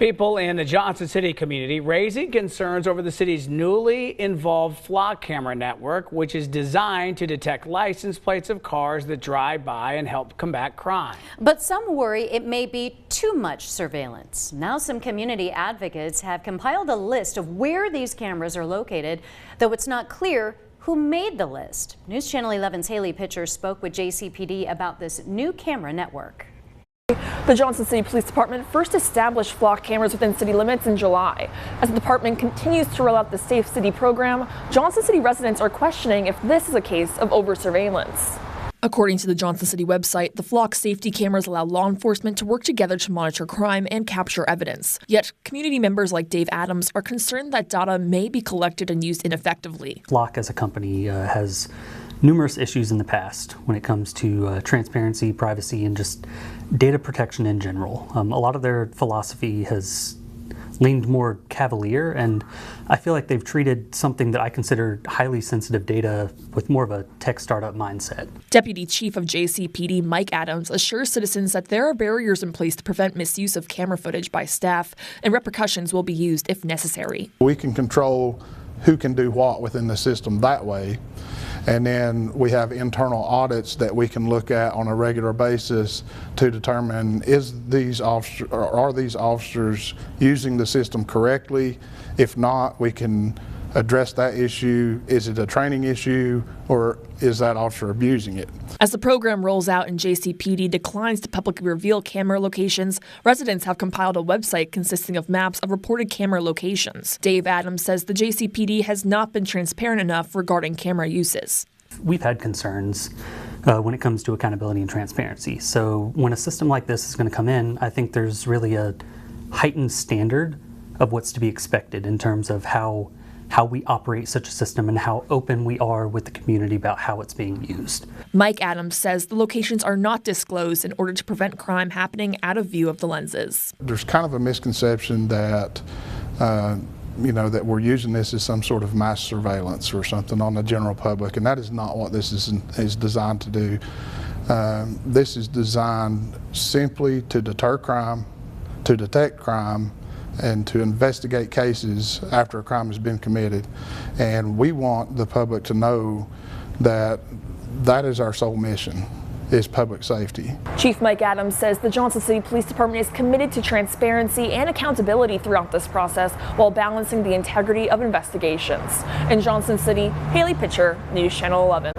People in the Johnson City community raising concerns over the city's newly involved flock camera network, which is designed to detect license plates of cars that drive by and help combat crime. But some worry it may be too much surveillance. Now some community advocates have compiled a list of where these cameras are located, though it's not clear who made the list. News Channel 11's Haley Pitcher spoke with JCPD about this new camera network. The Johnson City Police Department first established flock cameras within city limits in July. As the department continues to roll out the Safe City program, Johnson City residents are questioning if this is a case of over-surveillance. According to the Johnson City website, the flock safety cameras allow law enforcement to work together to monitor crime and capture evidence. Yet, community members like Dave Adams are concerned that data may be collected and used ineffectively. Flock as a company has numerous issues in the past when it comes to transparency, privacy, and just data protection in general. A lot of their philosophy has leaned more cavalier, and I feel like they've treated something that I consider highly sensitive data with more of a tech startup mindset. Deputy Chief of JCPD Mike Adams assures citizens that there are barriers in place to prevent misuse of camera footage by staff, and repercussions will be used if necessary. We can control who can do what within the system that way. And then we have internal audits that we can look at on a regular basis to determine are these officers using the system correctly? If not, we can address that issue. Is it a training issue, or is that officer abusing it? As the program rolls out and JCPD declines to publicly reveal camera locations, residents have compiled a website consisting of maps of reported camera locations. Dave Adams says the JCPD has not been transparent enough regarding camera uses. We've had concerns when it comes to accountability and transparency. So when a system like this is going to come in, I think there's really a heightened standard of what's to be expected in terms of how we operate such a system and how open we are with the community about how it's being used. Mike Adams says the locations are not disclosed in order to prevent crime happening out of view of the lenses. There's kind of a misconception that that we're using this as some sort of mass surveillance or something on the general public, and that is not what this is designed to do. This is designed simply to deter crime, to detect crime, and to investigate cases after a crime has been committed. And we want the public to know that that is our sole mission, is public safety. Chief Mike Adams says the Johnson City Police Department is committed to transparency and accountability throughout this process while balancing the integrity of investigations. In Johnson City, Haley Pitcher, News Channel 11.